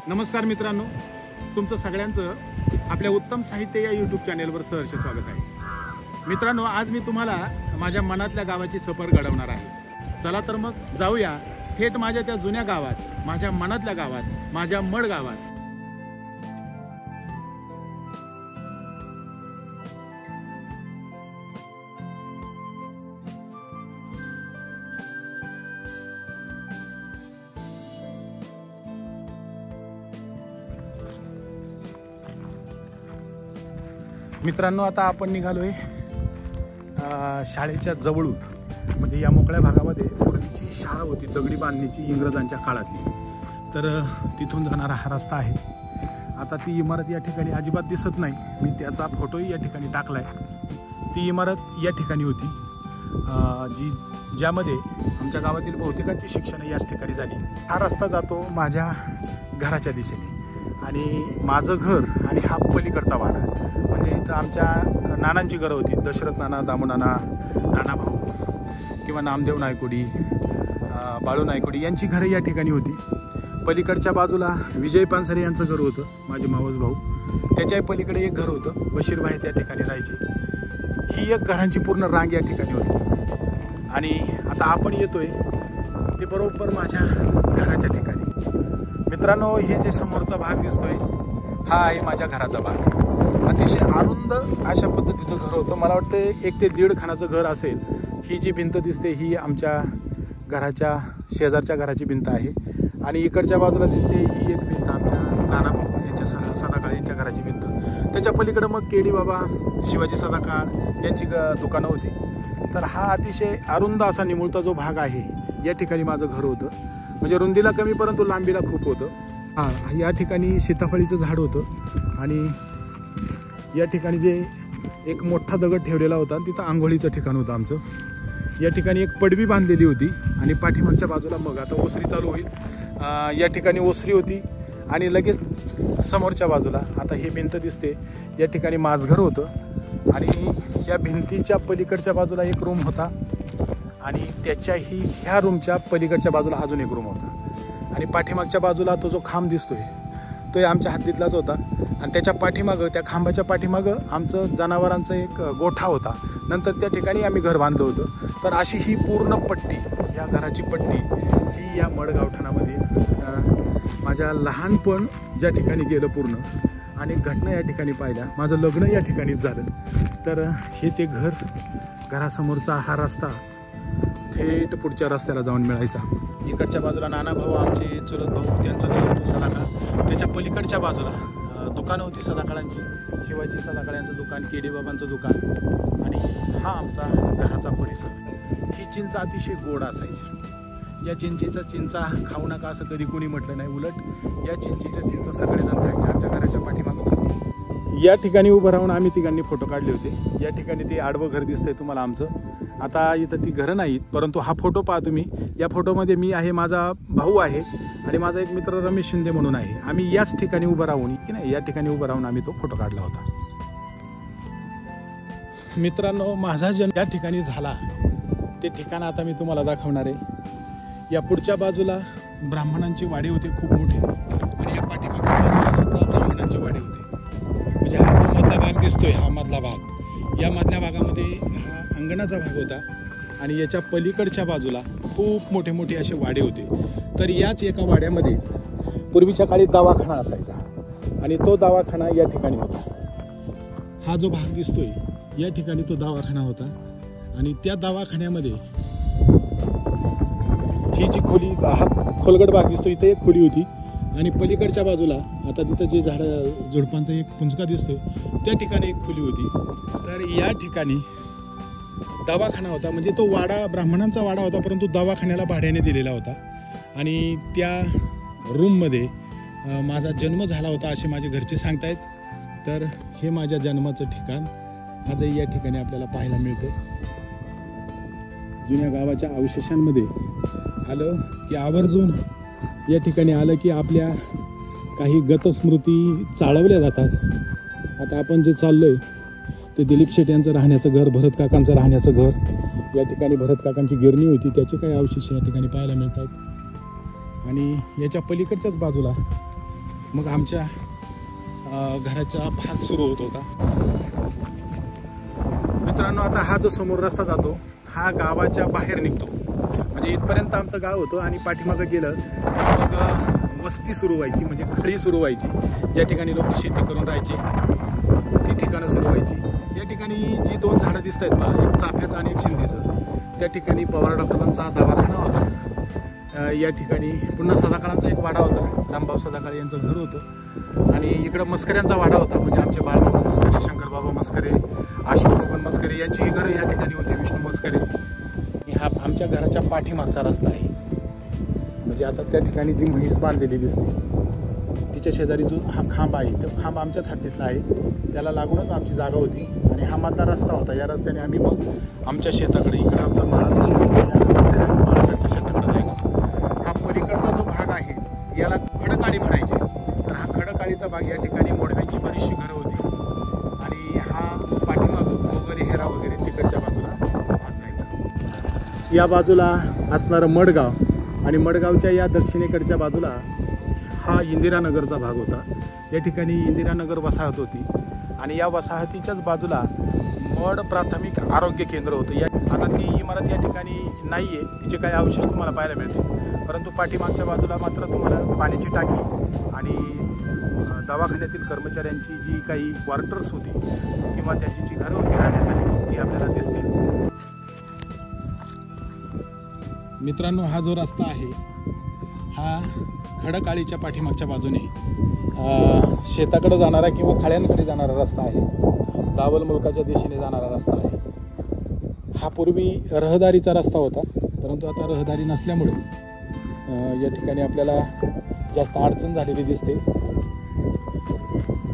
नमस्कार मित्रांनो, तुमचं सगळ्यांचं आपल्या उत्तम साहित्य या यूट्यूब चॅनेलवर सहर्ष स्वागत आहे। मित्रांनो, आज मी तुम्हाला माझ्या मनातल्या गावाची सफर घडवणार आहे। चला तर मग जाऊया थेट माझ्या त्या जुन्या गावात, माझ्या मनातल्या गावात, माझ्या मड गावात। मित्रांनो, आता आपण निघालोय शाळेच्या जवळून, म्हणजे या मोकळ्या भागामध्ये पूर्वीची शाळा होती, दगडी बांधणीची, इंग्रजांच्या काळातली। तर तिथून जाणारा हा रस्ता आहे। आता ती इमारत या ठिकाणी अजिबात दिसत नाही, मी त्याचा फोटोही या ठिकाणी टाकलाय। ती इमारत या ठिकाणी होती ज्यामध्ये आमच्या गावातील बहुतेकांची शिक्षण याच ठिकाणी झाली। हा रस्ता जातो माझ्या घराच्या दिशेने आणि माझं घर आणि हा पलीकडचा वाडा, म्हणजे इथं आमच्या नानांची घरं होती। दशरथ नाना, दामू नाना, नाना भाऊ किंवा नामदेव नायकोडी, बाळू नायकोडी यांची घरं या ठिकाणी होती। पलीकडच्या बाजूला विजय पानसरे यांचं घर होतं, माझे मावस भाऊ। त्याच्या पलीकडे एक घर होतं, बशीरभाई त्या ठिकाणी राहायचे। ही एक घरांची पूर्ण रांग या ठिकाणी होती। आणि आता आपण येतोय ते बरोबर माझ्या घराच्या ठिकाणी। मित्रांनो, हे जे समोरचा भाग दिसतोय हा आहे माझ्या घराचा भाग। अतिशय अरुंद अशा पद्धतीचं घर होतं। मला वाटतं 1 ते 1.5 खानाचं घर असेल। ही जी भिंत दिसते ही आमच्या घराच्या शेजारच्या घराची भिंत आहे आणि इकडच्या बाजूला दिसते ही एक भिंत आमच्या नाना यांच्या सदाकाळ यांच्या घराची भिंत। त्याच्या पलीकडे मग केडी बाबा, शिवाजी सदाकाळ यांची दुकानं होती। तर हा अतिशय अरुंद असा निमुळता जो भाग आहे या ठिकाणी माझं घर होतं। म्हणजे रुंदीला कमी परंतु लांबीला खूप होतं। या ठिकाणी सीताफळीचं झाड होतं आणि या ठिकाणी जे एक मोठा दगड ठेवलेला होता तिथं आंघोळीचं ठिकाण होतं आमचं। या ठिकाणी एक पडवी बांधलेली होती आणि पाठीमागच्या बाजूला मग आता ओसरी चालू होईल। या ठिकाणी ओसरी होती आणि लगेच समोरच्या बाजूला आता ही भिंत दिसते, या ठिकाणी माझघर होतं आणि या भिंतीच्या पलीकडच्या बाजूला एक रूम होता आणि त्याच्याही ह्या रूमच्या पलीकडच्या बाजूला अजून एक रूम होता आणि पाठीमागच्या बाजूला तो जो खांब दिसतोय तो आमच्या हद्दीतलाच होता आणि त्याच्या पाठीमागं, त्या खांबाच्या पाठीमागं आमचं जनावरांचं एक गोठा होता। नंतर त्या ठिकाणी आम्ही घर बांधलं होतं। तर अशी ही पूर्ण पट्टी, या घराची पट्टी ही या मड गावठाणामध्ये माझ्या लहानपण ज्या ठिकाणी गेलं पूर्ण, आणि घटना या ठिकाणी पाहिल्या, माझं लग्न या ठिकाणीच झालं। तर हे ते घर, घरासमोरचा हा रस्ता थेट पुढच्या रस्त्याला जाऊन मिळायचा। इकडच्या बाजूला नाना भाऊ, आमचे चुलत भाऊ, त्यांचं घर होतं सदाकाळ। त्याच्या पलीकडच्या बाजूला दुकानं होती सदाकाळांची, शिवाजी सदाकाळ यांचं दुकान, केडी बाबांचं दुकान आणि हा आमचा घराचा परिसर। ही चिंच अतिशय गोड असायची। या चिंचेचा चिंचा खाऊ नका असं कधी कोणी म्हटलं नाही, उलट या चिंचेच्या चिंचा सगळेजण खायचे। आमच्या घराच्या पाठीमागच होती। या ठिकाणी उभं राहून आम्ही तिघांनी फोटो काढले होते। या ठिकाणी ते आडवं घर दिसतंय तुम्हाला आमचं। आता इथं ती घरं नाहीत, परंतु हा फोटो पहा तुम्ही। या फोटोमध्ये मी आहे, माझा भाऊ आहे आणि माझा एक मित्र रमेश शिंदे म्हणून आहे। आम्ही याच ठिकाणी उभं राहून, की नाही, या ठिकाणी उभं राहून आम्ही तो फोटो काढला होता। मित्रांनो, माझा जन्म या ठिकाणी झाला ते ठिकाण आता मी तुम्हाला दाखवणार आहे। या पुढच्या बाजूला ब्राह्मणांची वाडी होती खूप मोठी आणि या पाठीमागच्या बाजूला सुद्धा ब्राह्मणांची वाडी होती। म्हणजे हा जो मधला भाग दिसतोय, हा मधला भाग, या मधल्या भागामध्ये हा अंगणाचा भाग होता आणि याच्या पलीकडच्या बाजूला खूप मोठे मोठे असे वाडे होते। तर याच एका वाड्यामध्ये पूर्वीच्या काळी दवाखाना असायचा आणि तो दवाखाना या ठिकाणी होता। हा जो भाग दिसतोय या ठिकाणी तो दवाखाना होता आणि त्या दवाखान्यामध्ये ही जी खोली, हा खोलगट भाग दिसतो, इथे एक खोली होती आणि पलीकडच्या बाजूला आता तिथं जे झाडं झुडपांचा एक पुंजका दिसतोय त्या ठिकाणी एक खोली होती। तर या ठिकाणी दवाखाना होता, म्हणजे तो वाडा ब्राह्मणांचा वाडा होता परंतु दवाखान्याला भाड्याने दिलेला होता आणि त्या रूममध्ये माझा जन्म झाला होता असे माझे घरचे सांगतायत। तर हे माझ्या जन्माचं ठिकाण आजही या ठिकाणी आपल्याला पाहायला मिळतं। जुन्या गावाच्या अवशेषांमध्ये आलं की आवर्जून या ठिकाणी आलं की आपल्या काही गतस्मृती चाळवल्या जातात। आता आपण जे चाललोय ते दिलीप शेट यांचं राहण्याचं घर, भरत काकांचं राहण्याचं घर, या ठिकाणी भरत काकांची गिरणी होती त्याचे काही अवशेष या ठिकाणी पाहायला मिळतात। आणि याच्या पलीकडच्याच बाजूला मग आमच्या घराचा भाग सुरू होत होता. मित्रांनो, आता हा जो समोर रस्ता जातो हा गावाच्या बाहेर निघतो. म्हणजे इथपर्यंत आमचं गाव होतं आणि पाठीमागं गेलं मग वस्ती सुरू व्हायची, म्हणजे खळी सुरू व्हायची. ज्या ठिकाणी लोक शेती करून राहायचे ती ठिकाणं सुरू व्हायची. या ठिकाणी जी 2 झाडं दिसत आहेत मला, एक चाफ्याचं आणि एक शिंदीचं, त्या ठिकाणी पवार डॉक्टरांचा दवाखाना होता. या ठिकाणी पुन्हा सदाकाळांचा एक वाडा होता, रामभाऊ सदाकाळ यांचं घर होतं. आणि इकडं मस्कऱ्यांचा वाडा होता, म्हणजे आमचे बाळबाबा मस्करे, शंकरबाबा मस्करे, अशोक मस्करे यांची ही घरं या ठिकाणी होती, विष्णू मस्करे. हा आमच्या घराच्या पाठीमागचा रस्ता आहे. म्हणजे आता त्या ठिकाणी जी म्हैस बांधलेली दिसते तिच्या शेजारी जो हा खांब आहे तो खांब आमच्याच हद्दीतला आहे. त्याला लागूनच आमची जागा होती आणि हा मधला रस्ता होता. या रस्त्याने आम्ही मग आमच्या शेताकडे, इकडं आमचा माळाचं शेत आहे, या रस्त्याने आम्ही माळाकडच्या शेताकडे जायचो. हा पलीकडचा जो भाग आहे याला खडकाळी म्हणायचे. तर हा खडकाळीचा भाग, या ठिकाणी मोडव्यांची बरीचशी घरं होती. आणि हा पाठीमागं वगैरे हेरा वगैरे तिकडच्या बाजूला भाग जायचा. या बाजूला असणारं मडगाव आणि मडगावच्या या दक्षिणेकडच्या बाजूला हा इंदिरानगरचा भाग होता. या ठिकाणी इंदिरानगर वसाहत होती आणि या वसाहतीच्याच बाजूला मड प्राथमिक आरोग्य केंद्र होतं. आता ती इमारत या ठिकाणी नाही आहे, तिचे काही अवशेष तुम्हाला पाहायला मिळतील. परंतु पाठीमागच्या बाजूला मात्र तुम्हाला पाण्याची टाकी आणि दवाखान्यातील कर्मचाऱ्यांची जी काही क्वार्टर्स होती किंवा त्यांची जी घरं होती राहण्यासाठी ती आपल्याला दिसतील. मित्रांनो, हा जो रस्ता आहे हा खडकाळीच्या पाठीमागच्या बाजूने शेताकडे जाणारा किंवा खाड्यांकडे जाणारा रस्ता आहे. दावल मुलकाच्या दिशेने जाणारा रस्ता आहे. हा पूर्वी रहदारीचा रस्ता होता, परंतु आता रहदारी नसल्यामुळे या ठिकाणी आपल्याला जास्त अडचण झालेली दिसते.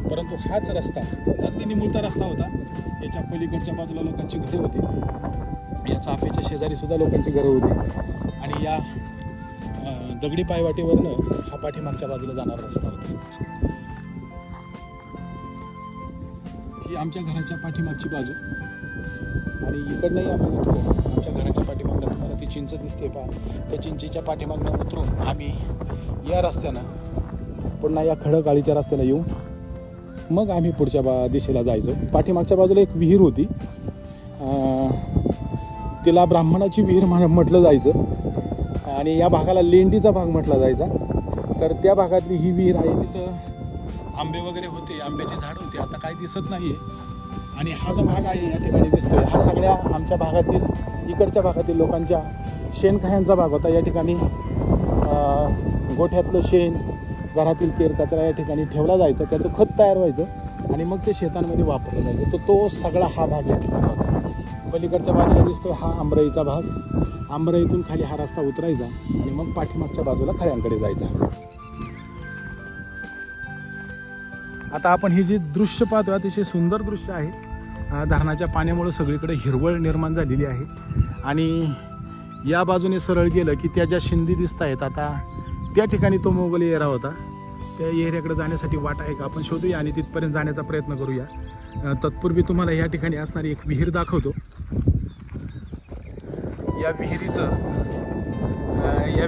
परंतु हाच रस्ता अगदी निमुळता रस्ता होता. याच्या पलीकडच्या बाजूला लोकांची घरे होती, या चाफ्याच्या शेजारी सुद्धा लोकांची घरं होती आणि या दगडी पायवाटेवरनं हा पाठीमागच्या बाजूला जाणारा रस्ता होता. ही आमच्या घराच्या पाठीमागची बाजू आणि इकडनंही आम्ही उतरून आमच्या घराच्या पाठीमागनं तुम्हाला ती चिंच दिसते पहा, त्या चिंचेच्या पाठीमागनं उतरून आम्ही या रस्त्यानं पुन्हा या खडकाळीच्या रस्त्याला येऊन मग आम्ही पुढच्या दिशेला जायचो. पाठीमागच्या बाजूला एक विहीर होती, तिला ब्राह्मणाची विहीर म्हटलं जायचं आणि या भागाला लेंडीचा भाग म्हटला जायचा. तर त्या भागातली ही विहीर आहे. तिथं आंबे वगैरे होते, आंब्याची झाड होती, आता काही दिसत नाही आहे. आणि हा जो भाग आहे या ठिकाणी दिसतोय हा सगळ्या आमच्या भागातील, इकडच्या भागातील लोकांच्या शेणखायांचा भाग होता. या ठिकाणी गोठ्यातलं शेण, घरातील केर कचरा या ठिकाणी ठेवला जायचा, त्याचं खत तयार व्हायचं आणि मग ते शेतांमध्ये वापरलं जायचं. तर तो सगळा हा भाग या ठिकाणी होता. पलीकडच्या बाजूला दिसतोय हा आंबराईचा भाग. आंबराईतून खाली हा रस्ता उतरायचा आणि मग पाठीमागच्या बाजूला खळ्यांकडे जायचा. आता आपण हे जे दृश्य पाहतो अतिशय सुंदर दृश्य आहे. धरणाच्या पाण्यामुळे सगळीकडे हिरवळ निर्माण झालेली आहे आणि या बाजूने सरळ गेलं की त्या ज्या शिंदी दिसत आहेत आता त्या ठिकाणी तो मोगल एरा होता. त्या एरियाकडे जाण्यासाठी वाट आहे का आपण शोधूया आणि तिथपर्यंत जाण्याचा प्रयत्न करूया. तत्पूर्वी तुम्हाला या ठिकाणी असणारी एक विहीर दाखवतो. या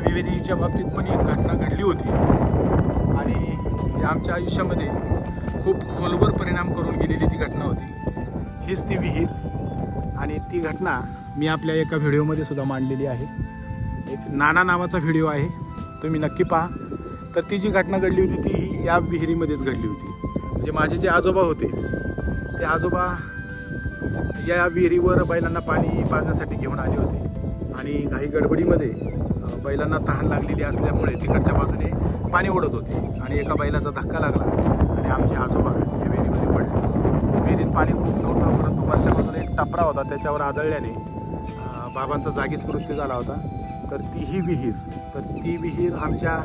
विहिरीच्या बाबतीत पण एक घटना घडली होती आणि जी आमच्या आयुष्यामध्ये खूप खोलवर परिणाम करून गेलेली ती घटना होती. हीच ती विहीर आणि ती घटना मी आपल्या एका व्हिडिओमध्ये सुद्धा मांडलेली आहे. एक नाना नावाचा व्हिडिओ आहे, तुम्ही नक्की पहा. तर ती जी घटना घडली होती ती या विहिरीमध्येच घडली होती. म्हणजे माझे जे आजोबा होते ते आजोबा या विहिरीवर बैलांना पाणी पाजण्यासाठी घेऊन आले होते आणि घाई गडबडीमध्ये बैलांना तहान लागलेली असल्यामुळे तिकडच्या बाजूने पाणी ओढत होते आणि एका बैलाचा धक्का लागला आणि आमचे आजोबा या विहिरीमध्ये पडले. विहिरीत पाणी खूप नव्हतं, परंतु वरच्या बाजूला एक टपरा होता, त्याच्यावर आदळल्याने बाबांचा जागीच मृत्यू झाला होता. तर ती विहीर आमच्या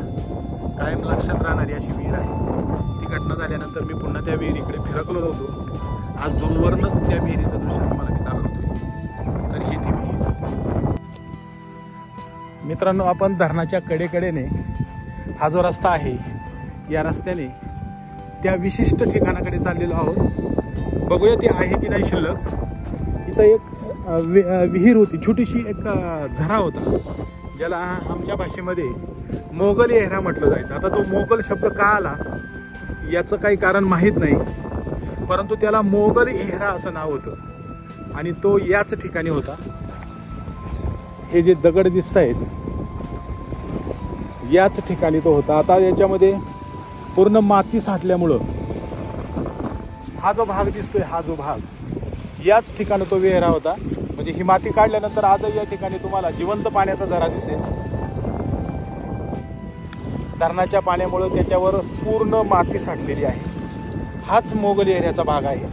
कायम लक्षात राहणारी अशी विहीर आहे. ती घटना झाल्यानंतर मी पुन्हा त्या विहिरीकडे फिरकलो होतो. आज दूरवरनंच त्या विहिरीचं दृश्य तुम्हाला मी दाखवतोय. तर ही ती विहीर. मित्रांनो, आपण धरणाच्या कडेकडेने हा जो रस्ता आहे या रस्त्याने त्या विशिष्ट ठिकाणाकडे चाललेलो आहोत. बघूया ती आहे की नाही शिल्लक. इथं एक विहीर होती, छोटीशी एक झरा होता, ज्याला आमच्या भाषेमध्ये मोगल एहरा म्हटलं जायचं. आता तो मोगल शब्द का आला याचं काही कारण माहीत नाही, परंतु त्याला मोगल एहरा असं नाव होतं आणि तो याच ठिकाणी होता. हे जे दगड दिसत आहेत याच ठिकाणी तो होता. आता याच्यामध्ये पूर्ण माती साठल्यामुळं हा जो भाग दिसतोय, हा जो भाग याच ठिकाणी तो विहिरा होता. म्हणजे ही माती काढल्यानंतर आजही या ठिकाणी तुम्हाला जिवंत पाण्याचा झरा दिसेल. धरणाच्या पाण्यामुळे त्याच्यावर पूर्ण माती साठलेली आहे. हाच मोगल एरियाचा भाग आहे.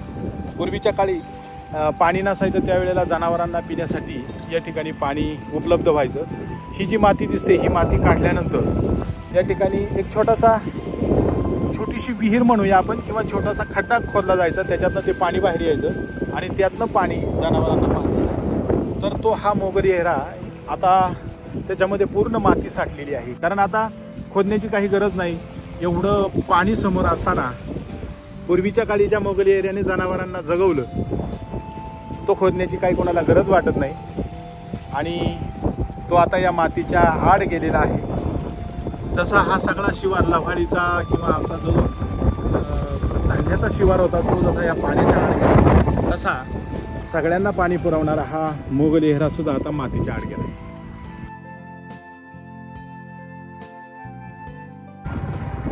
पूर्वीच्या काळी पाणी नसायचं, त्यावेळेला जनावरांना पिण्यासाठी या ठिकाणी पाणी उपलब्ध व्हायचं. ही जी माती दिसते, ही माती काढल्यानंतर या ठिकाणी एक छोटीशी विहीर म्हणूया आपण, किंवा छोटासा खड्डा खोदला जायचा. त्याच्यातनं ते पाणी बाहेर यायचं आणि त्यातनं पाणी जनावरांना पाजलं जायचं. तर तो हा मोगल एरिया आता त्याच्यामध्ये पूर्ण माती साठलेली आहे. कारण आता खोदण्याची काही गरज नाही. एवढं पाणी समोर असताना पूर्वीच्या काळी ज्या मोगल एरियाने जनावरांना जगवलं, तो खोदण्याची काही कोणाला गरज वाटत नाही. आणि तो आता या मातीच्या आड गेलेला आहे. जसा हा सगळा शिवार लव्हाळीचा किंवा आमचा जो धान्याचा शिवार होता, तो जसा या पाण्याच्या आड गेला, तसा सगळ्यांना पाणी पुरवणारा हा मोगल एहरा सुद्धा आता मातीच्या आड गेला.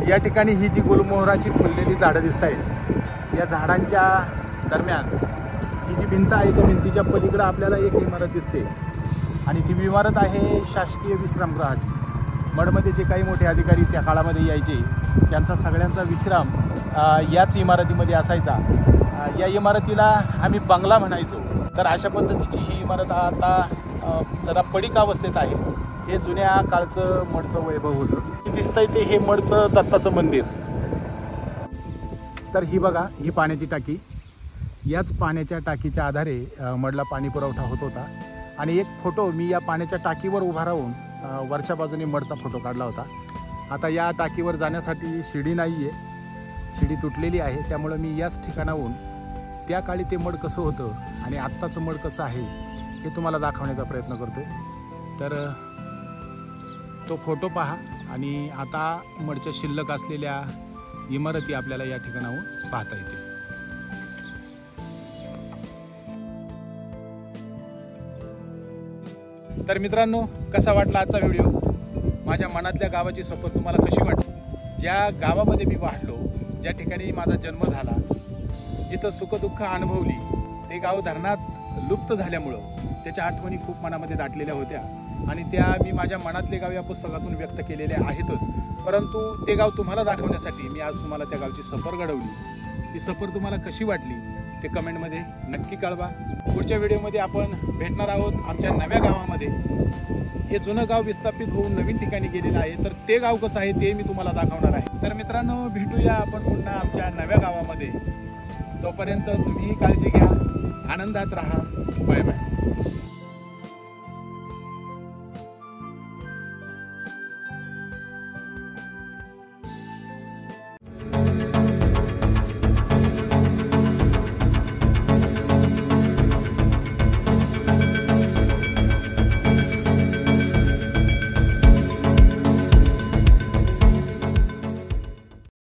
या ठिकाणी ही जी गुलमोहराची फुललेली झाडं दिसत आहेत, या झाडांच्या दरम्यान ही जी भिंत आहे, त्या भिंतीच्या पलीकडे आपल्याला एक इमारत दिसते आणि ती इमारत आहे शासकीय विश्रामगृहाची. मठमध्ये जे काही मोठे अधिकारी त्या काळामध्ये यायचे, त्यांचा सगळ्यांचा विश्राम याच इमारतीमध्ये असायचा. या इमारतीला आम्ही बंगला म्हणायचो. तर अशा पद्धतीची ही इमारत आता जरा पडीक अवस्थेत आहे. हे जुन्या काळचं मठचं वैभव होतं. दिसतंय ते हे मठचं दत्ताचं मंदिर. तर ही बघा, ही पाण्याची टाकी. याच पाण्याच्या टाकीच्या आधारे मठला पाणी पुरवठा होत होता. आणि एक फोटो मी या पाण्याच्या टाकीवर उभा राहून वरच्या बाजूने मठचा फोटो काढला होता. आता या टाकीवर जाण्यासाठी शिडी नाही आहे, शिडी तुटलेली आहे. त्यामुळं मी याच ठिकाणाहून त्या काळी ते मठ कसं होतं आणि आत्ताचं मठ कसं आहे हे तुम्हाला दाखवण्याचा प्रयत्न करतो आहे. तर तो फोटो पहा आणि आता मठच्या शिल्लक असलेल्या इमारती आपल्याला या ठिकाणाहून पाहता येतील. तर मित्रांनो, कसा वाटला आजचा व्हिडिओ? माझ्या मनातल्या गावाची सफर तुम्हाला कशी वाटली? ज्या गावामध्ये मी वाढलो, ज्या ठिकाणी माझा जन्म झाला, जिथं सुखदुःख अनुभवली, ते गाव धरणात लुप्त झाल्यामुळं त्याच्या आठवणी खूप मनामध्ये दाटलेल्या होत्या आणि त्या मी माझ्या मनातले गाव या पुस्तकातून व्यक्त केलेले आहेतच. परंतु ते गाव तुम्हाला दाखवण्यासाठी मी आज तुम्हाला त्या गावची सफर घडवली. ती सफर तुम्हाला कशी वाटली ते कमेंटमध्ये नक्की कळवा. पुढच्या व्हिडिओमध्ये आपण भेटणार आहोत आमच्या नव्या गावामध्ये. हे जुनं गाव विस्थापित होऊन नवीन ठिकाणी गेलेलं आहे, तर ते गाव कसं आहे ते मी तुम्हाला दाखवणार आहे. तर मित्रांनो, भेटूया आपण पुन्हा आमच्या नव्या गावामध्ये. तोपर्यंत तुम्हीही काळजी घ्या, आनंदात राहा. Bye bye.